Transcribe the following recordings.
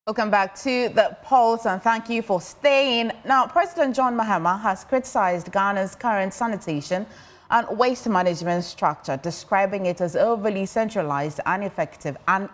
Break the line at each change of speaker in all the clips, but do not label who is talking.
Welcome back to the Pulse, and thank you for staying. Now, President John Mahama has criticized Ghana's current sanitation and waste management structure, describing it as overly centralized and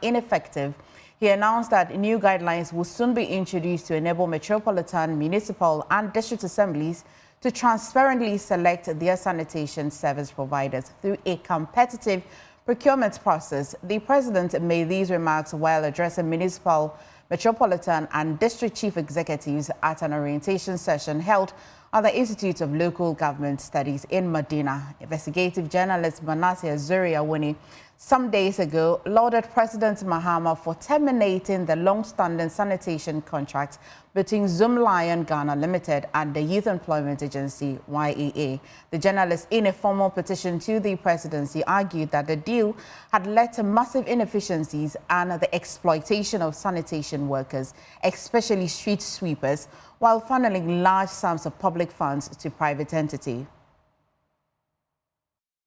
ineffective. He announced that new guidelines will soon be introduced to enable metropolitan, municipal and district assemblies to transparently select their sanitation service providers through a competitive procurement process. The president made these remarks while addressing municipal, metropolitan and district chief executives at an orientation session held at the Institute of Local Government Studies in Medina. Investigative journalist Manasseh Zuriawuni some days ago lauded President Mahama for terminating the long-standing sanitation contract between Zoom Lion Ghana Limited and the Youth Employment Agency, YEA. The journalist, in a formal petition to the presidency, argued that the deal had led to massive inefficiencies and the exploitation of sanitation workers, especially street sweepers, while funneling large sums of public funds to private entities.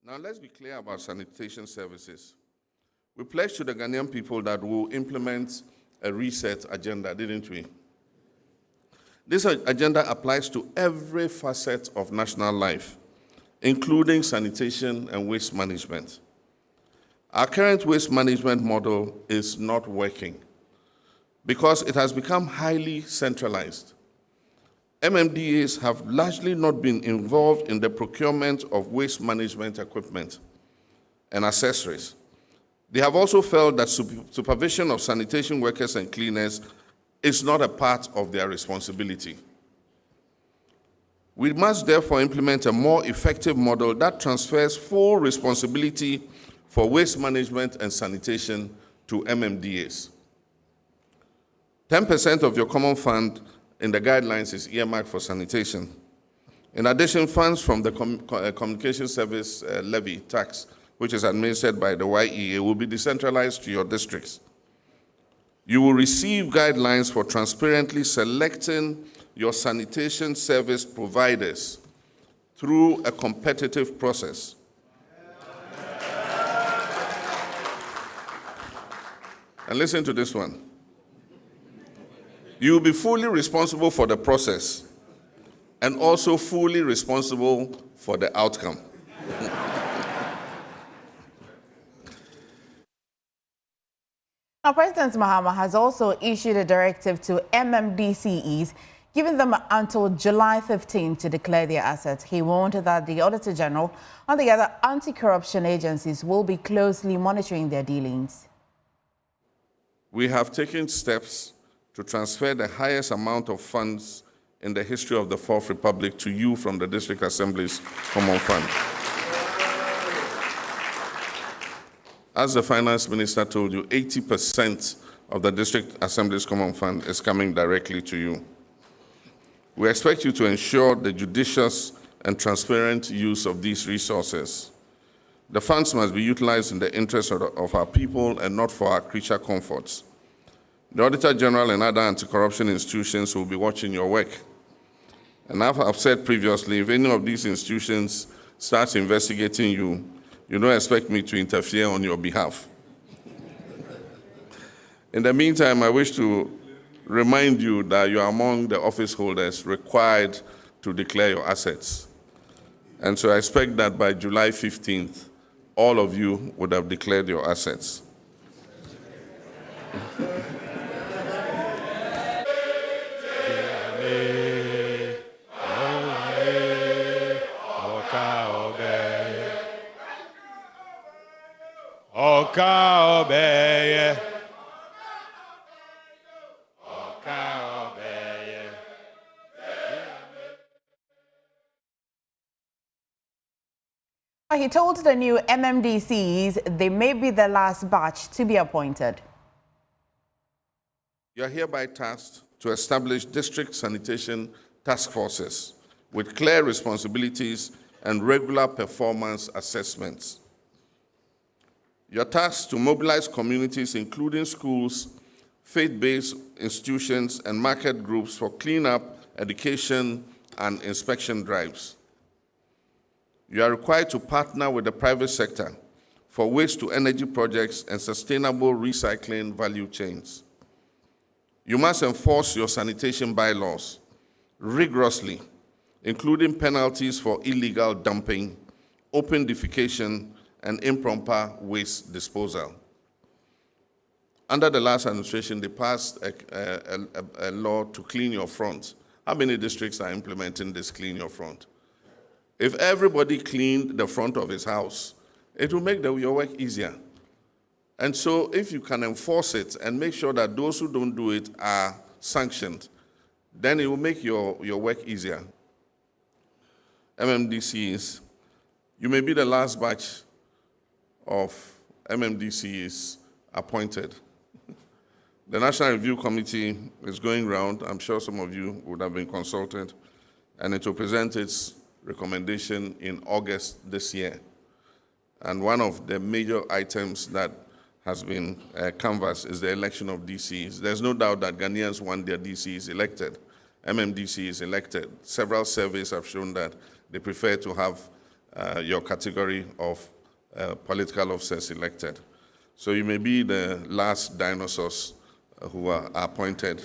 Now, let's be clear about sanitation services. We pledged to the Ghanaian people that we'll implement a reset agenda, didn't we? This agenda applies to every facet of national life, including sanitation and waste management. Our current waste management model is not working because it has become highly centralized. MMDAs have largely not been involved in the procurement of waste management equipment and accessories. They have also felt that supervision of sanitation workers and cleaners is not a part of their responsibility. We must therefore implement a more effective model that transfers full responsibility for waste management and sanitation to MMDAs. 10% of your common fund in the guidelines is earmarked for sanitation. In addition, funds from the Communication Service Levy tax, which is administered by the YEA, will be decentralized to your districts. You will receive guidelines for transparently selecting your sanitation service providers through a competitive process. And listen to this one. You will be fully responsible for the process and also fully responsible for the outcome.
Now, President Mahama has also issued a directive to MMDCEs, giving them until July 15 to declare their assets. He warned that the Auditor General and the other anti-corruption agencies will be closely monitoring their dealings.
We have taken steps to transfer the highest amount of funds in the history of the Fourth Republic to you from the District Assembly's Common Fund. As the Finance Minister told you, 80% of the District Assembly's Common Fund is coming directly to you. We expect you to ensure the judicious and transparent use of these resources. The funds must be utilized in the interest of our people and not for our creature comforts. The Auditor General and other anti-corruption institutions will be watching your work. And I've said previously, if any of these institutions starts investigating you, you don't expect me to interfere on your behalf. In the meantime, I wish to remind you that you are among the office holders required to declare your assets. And so I expect that by July 15th, all of you would have declared your assets.
He told the new MMDCs they may be the last batch to be appointed.
You are hereby tasked to establish district sanitation task forces with clear responsibilities and regular performance assessments. You are tasked to mobilize communities, including schools, faith-based institutions, and market groups for cleanup, education, and inspection drives. You are required to partner with the private sector for waste-to-energy projects and sustainable recycling value chains. You must enforce your sanitation bylaws rigorously, including penalties for illegal dumping, open defecation, and improper waste disposal. Under the last administration, they passed a law to clean your front. How many districts are implementing this clean your front? If everybody cleaned the front of his house, it will make your work easier. And so if you can enforce it and make sure that those who don't do it are sanctioned, then it will make your work easier. MMDCs, you may be the last batch of MMDCs appointed. The National Review Committee is going round. I'm sure some of you would have been consulted, and it will present its recommendation in August this year. And one of the major items that has been canvassed is the election of DCs. There's no doubt that Ghanaians want their DCs elected. MMDC is elected. Several surveys have shown that they prefer to have your category of political officers elected. So you may be the last dinosaurs who are appointed.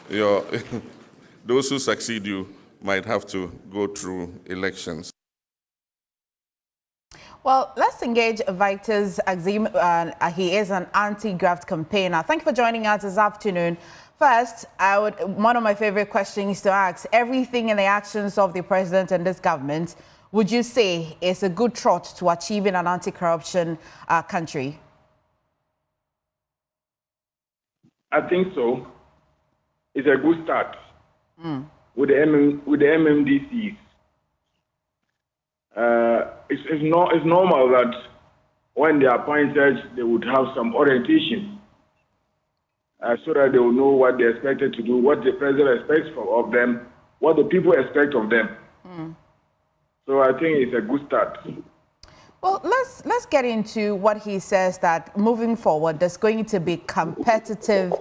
Those who succeed you might have to go through elections.
Well, let's engage Vitus Axim. He is an anti-graft campaigner. Thank you for joining us this afternoon. First, one of my favorite questions to ask, everything in the actions of the president and this government, would you say is a good trot to achieving an anti-corruption country?
I think so. It's a good start with the MMDCs. It's normal that when they are appointed, they would have some orientation so that they will know what they're expected to do, what the president expects of them, what the people expect of them. So I think it's a good start.
Well, let's get into what he says, that moving forward, there's going to be competitive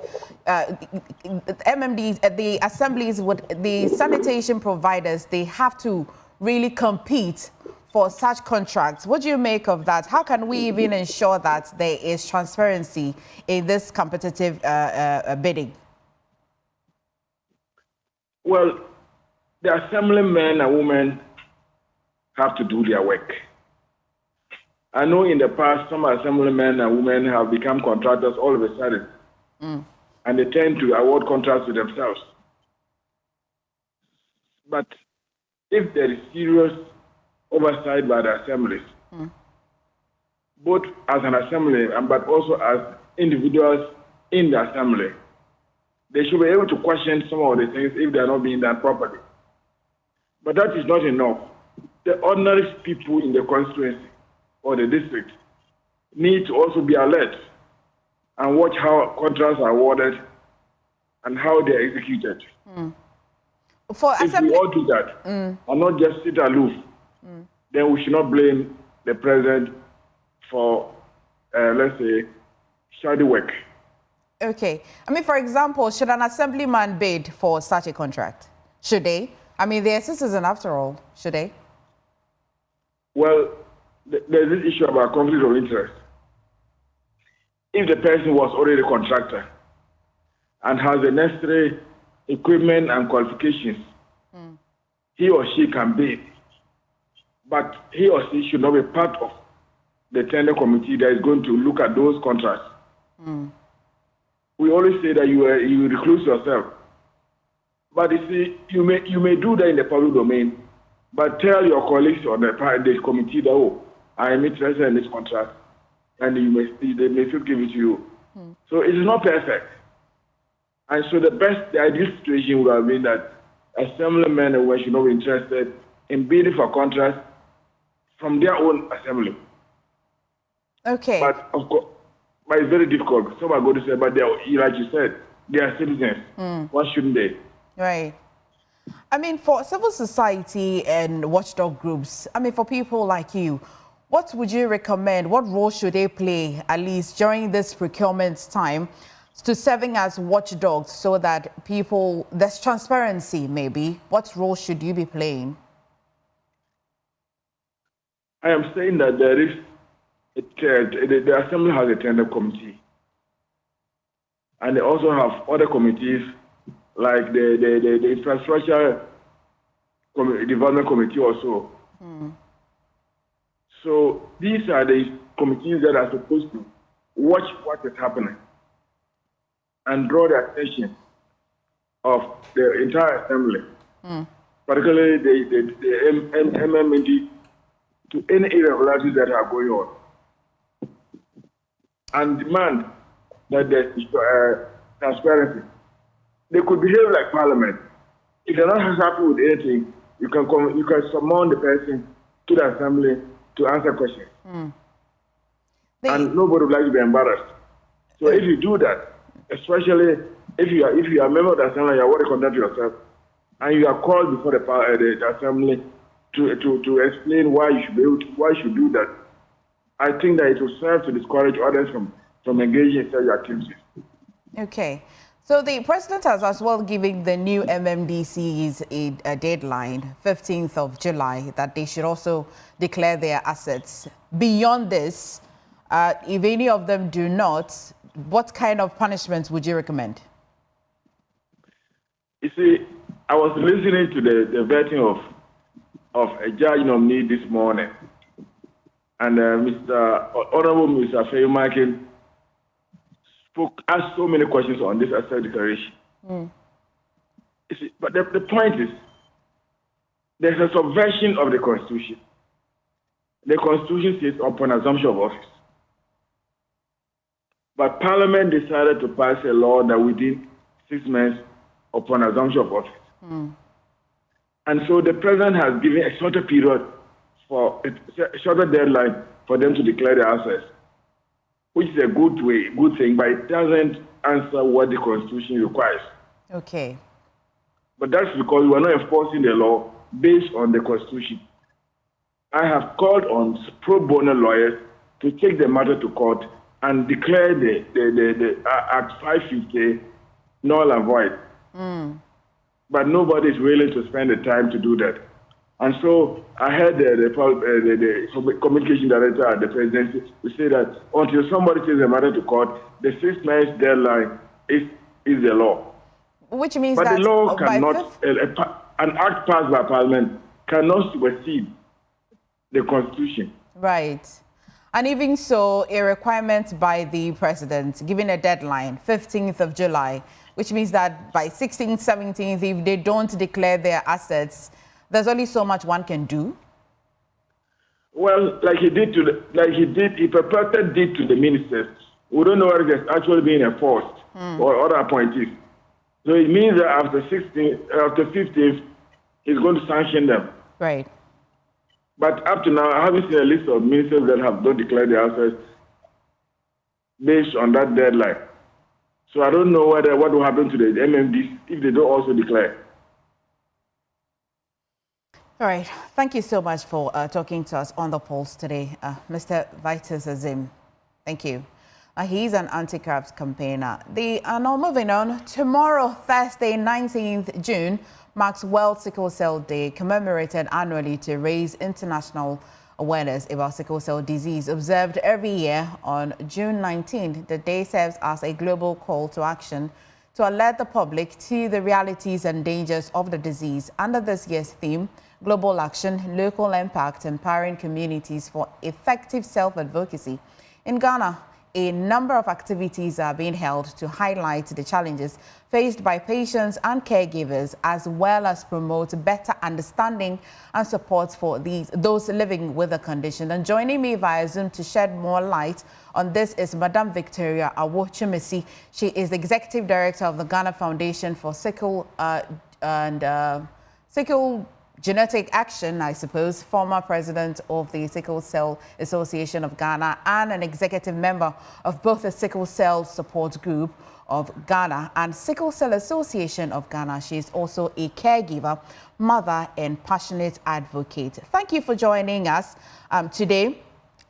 MMDs, the assemblies, with the sanitation providers, they have to really compete for such contracts. What do you make of that? How can we even ensure that there is transparency in this competitive bidding?
Well, the assemblymen and women have to do their work. I know in the past, some assemblymen and women have become contractors all of a sudden, and they tend to award contracts to themselves. But if there is serious oversight by the assemblies, both as an assembly but also as individuals in the assembly, they should be able to question some of the things if they are not being done properly. But that is not enough. The ordinary people in the constituency or the district need to also be alert and watch how contracts are awarded and how they are executed. If we all do that and not just sit aloof, then we should not blame the president for, let's say, shoddy work.
Okay. I mean, for example, should an assemblyman bid for such a contract? Should they? I mean, they're citizens after all. Should they?
Well, there's this issue about conflict of interest. If the person was already a contractor and has the necessary equipment and qualifications, he or she can bid. But he or she should not be part of the tender committee that is going to look at those contracts. We always say that you recluse yourself. But you see, you may do that in the public domain, but tell your colleagues on the committee that, oh, I am interested in this contract, and they may still give it to you. So it is not perfect. And so the ideal situation would have been that assemblymen and women should not be interested in bidding for contracts from their own assembly.
Okay.
But of course, it's very difficult. Some are going to say, but they are, like you said, they are citizens. Why shouldn't they?
Right. I mean, for civil society and watchdog groups, I mean, for people like you, what would you recommend? What role should they play, at least during this procurement time, to serving as watchdogs so that there's transparency maybe? What role should you be playing?
I am saying that there is, the assembly has a tender committee. And they also have other committees like the Infrastructure Development Committee also. So these are the committees that are supposed to watch what is happening and draw the attention of the entire assembly, particularly the MMD, to any irregularities that are going on, and demand that there's transparency. They could behave like Parliament. If they're not happy with anything, you can summon the person to the assembly to answer questions. And nobody would like to be embarrassed. So if you do that, especially if you are a member of the assembly, you are want to conduct yourself, and you are called before the assembly to explain why you should do that, I think that it will serve to discourage others from engaging in such activities.
Okay. So the president has as well given the new MMDCs a deadline, 15th of July, that they should also declare their assets. Beyond this, if any of them do not, what kind of punishments would you recommend?
You see, I was listening to the vetting of a judge nominee this morning, and Honorable Mr. Fayemakin asked so many questions on this asset declaration. You see, but the point is, there's a subversion of the Constitution. The Constitution says upon assumption of office. But Parliament decided to pass a law that within 6 months upon assumption of office. And so the president has given a shorter period for a shorter deadline for them to declare their assets, which is a good thing, but it doesn't answer what the Constitution requires.
Okay.
But that's because we are not enforcing the law based on the Constitution. I have called on pro bono lawyers to take the matter to court and declare the Act 550 null and void. But nobody is willing to spend the time to do that. And so I heard the communication director at the presidency to say that until somebody takes the matter to court, the 6 months deadline is the law.
Which means
but
that
the law cannot, an act passed by Parliament cannot supersede the Constitution.
Right. And even so, a requirement by the president, given a deadline, 15th of July, which means that by 16th, 17th, if they don't declare their assets, there's only so much one can do.
Well, he purported did to the ministers. We don't know whether it's actually being enforced or other appointees. So it means that after 15th, he's going to sanction them.
Right.
But up to now, I haven't seen a list of ministers that have not declared their assets based on that deadline. So I don't know what will happen to the MMDs if they don't also declare.
All right. Thank you so much for talking to us on the Pulse today, Mr. Vitus Azim. Thank you. He's an anti-corrupt campaigner. Now moving on, tomorrow, Thursday, 19th June, marks World Sickle Cell Day, commemorated annually to raise international awareness about sickle cell disease. Observed every year on June 19th, the day serves as a global call to action to alert the public to the realities and dangers of the disease. Under this year's theme, Global Action, Local Impact, Empowering Communities for Effective Self-Advocacy. In Ghana, a number of activities are being held to highlight the challenges faced by patients and caregivers, as well as promote better understanding and support for those living with the condition. And joining me via Zoom to shed more light on this is Madam Victoria Awochimisi. She is the Executive Director of the Ghana Foundation for Sickle Genetic Action, I suppose, former president of the Sickle Cell Association of Ghana and an executive member of both the Sickle Cell Support Group of Ghana and Sickle Cell Association of Ghana. She is also a caregiver, mother, and passionate advocate. Thank you for joining us today.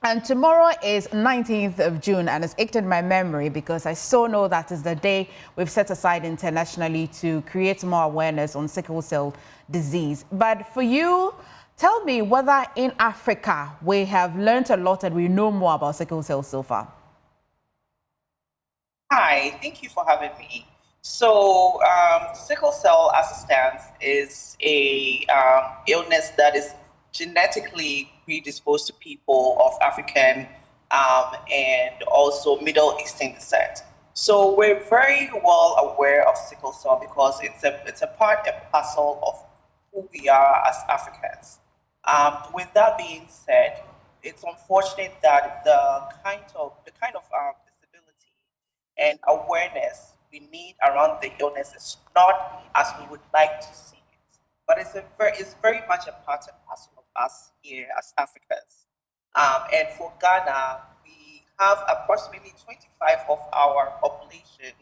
And tomorrow is 19th of June, and it's etched in my memory because I so know that is the day we've set aside internationally to create more awareness on sickle cell disease. But for you, tell me whether in Africa we have learned a lot and we know more about sickle cell so far.
Hi, thank you for having me. So, sickle cell, as it stands, is a illness that is genetically predisposed to people of African and also Middle Eastern descent. So we're very well aware of sickle cell because it's a part and parcel of who we are as Africans. With that being said, it's unfortunate that the kind of disability and awareness we need around the illness is not as we would like to see it. But it's very much a part and parcel of us here as Africans. And for Ghana, we have approximately 25 of our population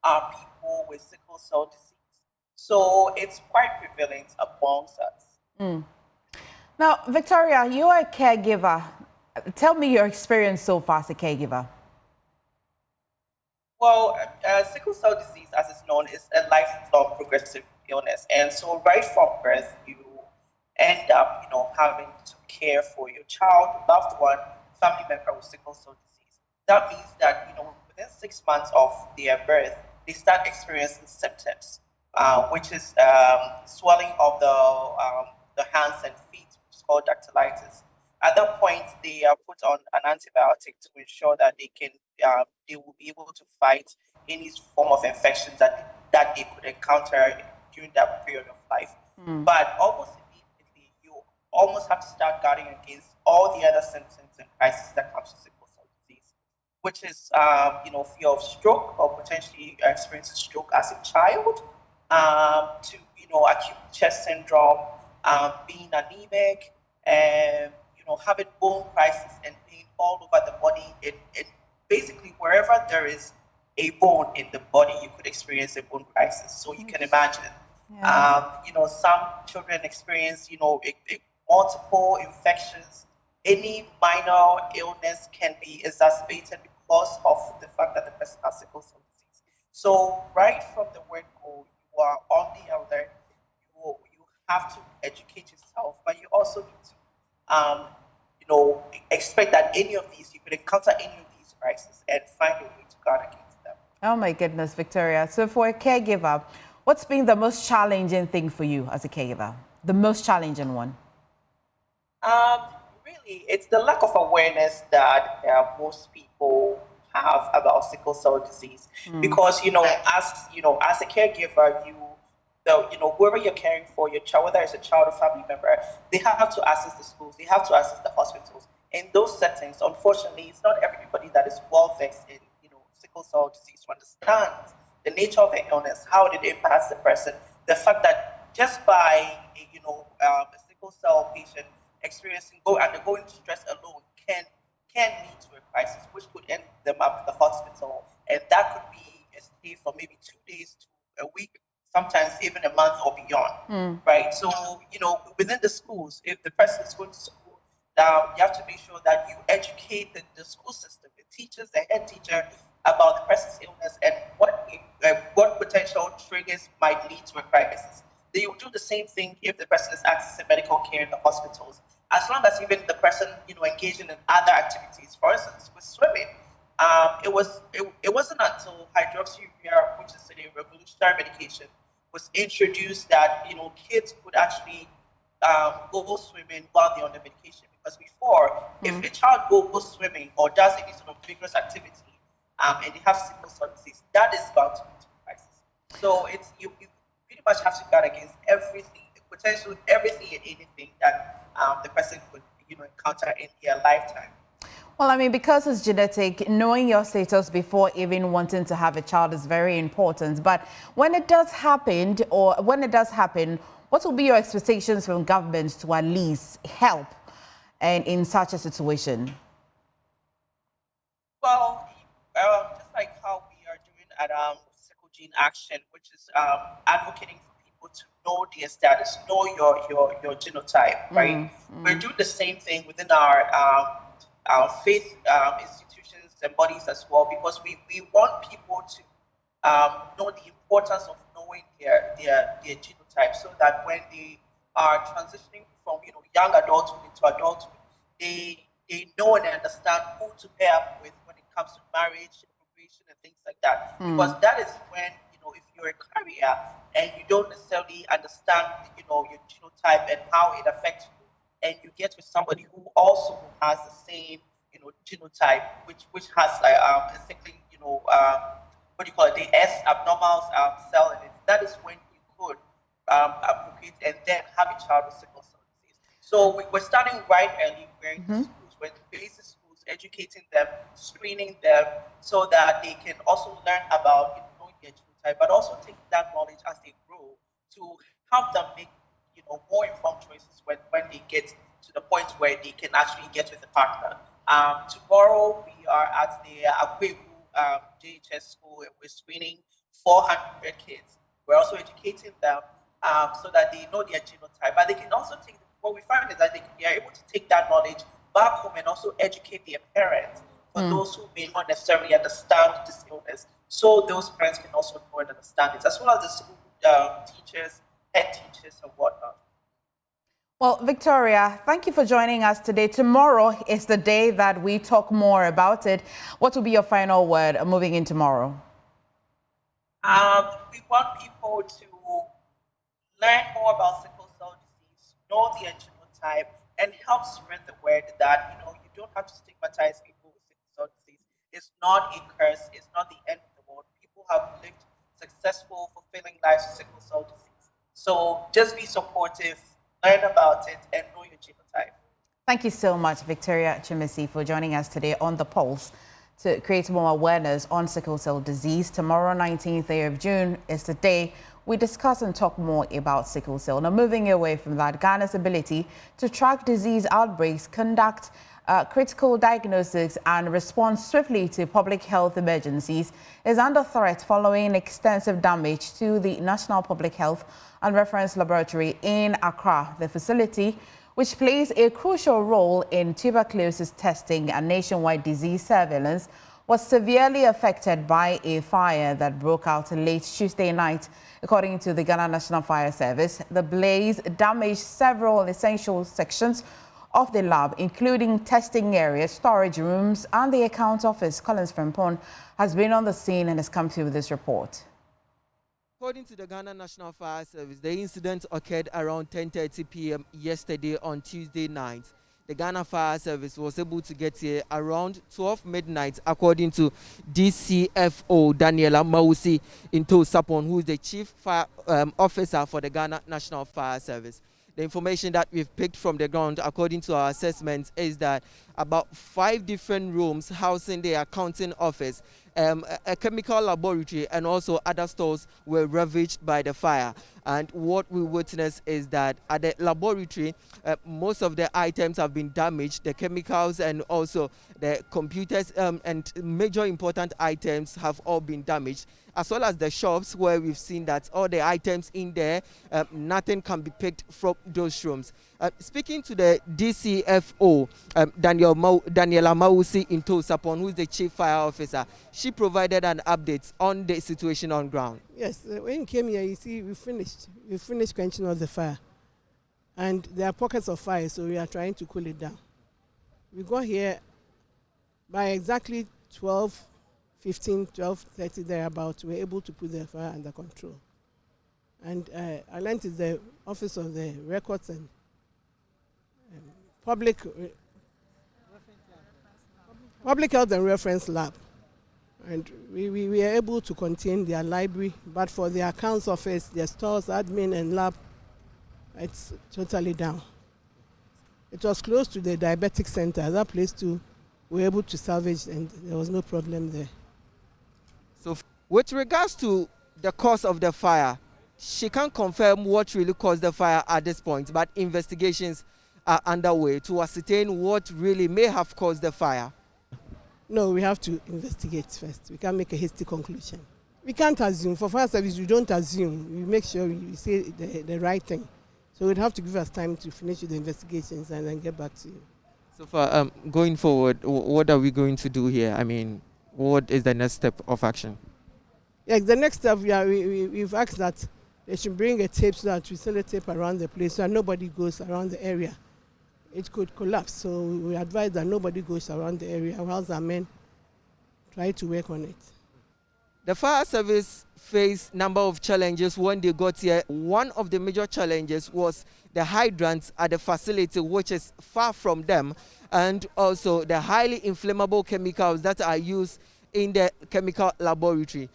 are people with sickle cell disease. So it's quite prevalent amongst us.
Now, Victoria, you are a caregiver. Tell me your experience so far as a caregiver.
Well, sickle cell disease, as it's known, is a lifelong progressive illness, and so right from birth, you end up, having to care for your child, loved one, family member with sickle cell disease. That means that within 6 months of their birth, they start experiencing symptoms, which is swelling of the hands and feet, which is called dactylitis. At that point, they are put on an antibiotic to ensure that they will be able to fight any form of infections that they could encounter during that period of life. But almost immediately, you almost have to start guarding against all the other symptoms and crises that comes to sickle cell disease, which is fear of stroke or potentially experiencing stroke as a child, to acute chest syndrome, being anemic, and having bone crisis and pain all over the body. It basically wherever there is a bone in the body, you could experience a bone crisis. So you can imagine.
Yeah.
Some children experience multiple infections. Any minor illness can be exacerbated because of the fact that the person has sickle cell disease. So right from the word go, you are on the alert. You have to educate yourself, but you also need to expect that any of these, you could encounter any of these crises and find a way to guard against them.
Oh my goodness, Victoria. So for a caregiver, what's been the most challenging thing for you as a caregiver? The most challenging one?
Really, it's the lack of awareness that most people have about sickle cell disease. Because as a caregiver, whoever you're caring for, your child, whether it's a child or family member, they have to access the schools, they have to access the hospitals. In those settings, unfortunately, it's not everybody that is well versed in sickle cell disease to understand the nature of the illness, how it impacts the person, the fact that just by a sickle cell patient undergoing stress alone can lead to a crisis, which could end them up in the hospital, and that could be a stay from maybe 2 days to a week, sometimes even a month or beyond, right? So within the schools, if the person is going to school, now you have to make sure that you educate the school system, the teachers, the head teacher about the person's illness and what potential triggers might lead to a crisis. They will do the same thing if the person is accessing medical care in the hospitals, as long as even the person engaging in other activities. For instance, with swimming, it wasn't until hydroxyurea, which is a revolutionary medication, was introduced that kids could actually go swimming while they're on the medication. Because before, if a child goes swimming or does any sort of vigorous activity, and they have sickle cell disease, that is bound to lead to crisis. So you pretty much have to guard against everything, potentially everything and anything that the person could encounter in their lifetime.
Well, I mean, because it's genetic, knowing your status before even wanting to have a child is very important. But when it does happen, what will be your expectations from government to at least help and in such a situation?
Well, just like how we are doing at Sickle Gene Action, which is advocating for people to know their status, know your genotype, right? We're doing the same thing within our faith institutions and bodies as well, because we want people to know the importance of knowing their genotype, so that when they are transitioning from young adulthood into adulthood, they know and understand who to pair up with when it comes to marriage, education and things like that. Because that is when, if you're a carrier and you don't necessarily understand, your genotype and how it affects you, and you get with somebody who also has the same, genotype, which has like a sickling, what do you call it, the S abnormal cell in it. That is when you could appropriate and then have a child with sickle cell disease. So we're starting right early. We're in schools, we're in basic schools, educating them, screening them, so that they can also learn about knowing their genotype, but also take that knowledge as they grow to help them make more informed choices when they get to the point where they can actually get with a partner. Tomorrow we are at the Akwebu JHS school, and we're screening 400 kids. We're also educating them so that they know their genotype, but they can also take, what we find is that they are able to take that knowledge back home and also educate their parents for those who may not necessarily understand this illness. So those parents can also know and understand it, as well as the school teachers, head teachers, and whatnot.
Well, Victoria, thank you for joining us today. Tomorrow is the day that we talk more about it. What will be your final word moving in tomorrow?
We want people to learn more about sickle cell disease, know their genotype, and help spread the word that, you don't have to stigmatize people with sickle cell disease. It's not a curse. It's not the end of the world. People have lived successful, fulfilling lives with sickle cell disease. So just be supportive, learn about it, and know your genotype.
Thank you so much, Victoria Chimisi, for joining us today on The Pulse to create more awareness on sickle cell disease. Tomorrow, 19th day of June, is the day we discuss and talk more about sickle cell. Now, moving away from that, Ghana's ability to track disease outbreaks, conduct critical diagnosis and respond swiftly to public health emergencies is under threat following extensive damage to the National Public Health and Reference Laboratory in Accra. The facility, which plays a crucial role in tuberculosis testing and nationwide disease surveillance, was severely affected by a fire that broke out late Tuesday night. According to the Ghana National Fire Service, the blaze damaged several essential sections of the lab, including testing areas, storage rooms, and the account office. Collins Frempon has been on the scene and has come through with this report.
According to the Ghana National Fire Service, the incident occurred around 10:30 p.m. yesterday on Tuesday night. The Ghana Fire Service was able to get here around 12 midnight, according to DCFO Daniela Mausi Into Sapon, who is the Chief Fire Officer for the Ghana National Fire Service. The information that we've picked from the ground, according to our assessments, is that about 5 different rooms housing the accounting office, a chemical laboratory, and also other stores were ravaged by the fire. And what we witnessed is that at the laboratory, most of the items have been damaged. The chemicals and also the computers and major important items have all been damaged, as well as the shops where we've seen that all the items in there, nothing can be picked from those rooms. Speaking to the DCFO, Daniela Mausi Into Sapon, who is the Chief Fire Officer, she provided an update on the situation on ground.
Yes, when you came here, you see, we finished quenching all the fire. And there are pockets of fire, so we are trying to cool it down. We got here by exactly 12:15, 12:30 thereabouts. We were able to put the fire under control. And I learned is the Office of the Records and Public Health and Reference Lab. And we were able to contain their library, but for the accounts office, their stores, admin, and lab, it's totally down. It was close to the diabetic center. That place too, we were able to salvage, and there was no problem there.
So with regards to the cause of the fire, she can't confirm what really caused the fire at this point, but investigations are underway to ascertain what really may have caused the fire.
No, we have to investigate first. We can't make a hasty conclusion. We can't assume. For fire service, you don't assume. You make sure you say the right thing. So we'd have to give us time to finish the investigations and then get back to you.
So far, going forward, what are we going to do here? I mean, what is the next step of action?
Yes, the next step, we've asked that they should bring a tape so that we sell a tape around the place so that nobody goes around the area. It could collapse, so we advise that nobody goes around the area whilst our men try to work on it.
The fire service faced number of challenges when they got here. One of the major challenges was the hydrants at the facility, which is far from them, and also the highly inflammable chemicals that are used in the chemical laboratory.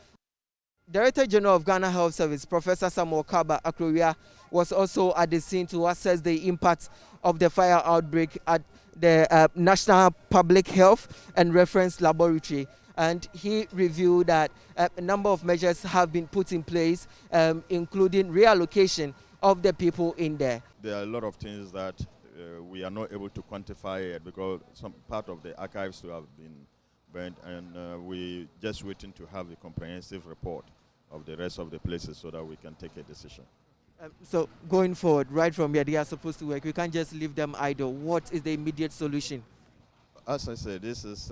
Director General of Ghana Health Service, Professor Samuel Kaba Akroria, was also at the scene to assess the impact of the fire outbreak at the National Public Health and Reference Laboratory. And he reviewed that a number of measures have been put in place, including reallocation of the people in there.
There are a lot of things that we are not able to quantify yet because some part of the archives have been burnt, and we just waiting to have a comprehensive report of the rest of the places so that we can take a decision.
So going forward, right from here, they are supposed to work. We can't just leave them idle. What is the immediate solution?
As I said, this is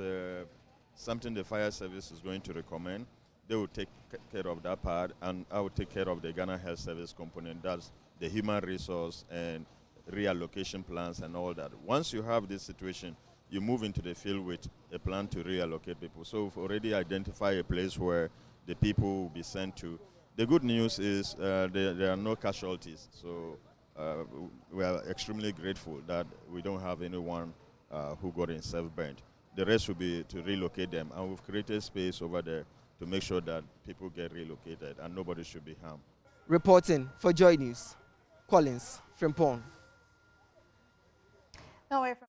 something the fire service is going to recommend. They will take care of that part, and I will take care of the Ghana Health Service component. That's the human resource and reallocation plans and all that. Once you have this situation, you move into the field with a plan to reallocate people. So we've already identified a place where the people will be sent to. The good news is there are no casualties. So we are extremely grateful that we don't have anyone who got himself burnt. The rest will be to relocate them. And we've created space over there to make sure that people get relocated and nobody should be harmed.
Reporting for Joy News, Collins Frimpong.
No way from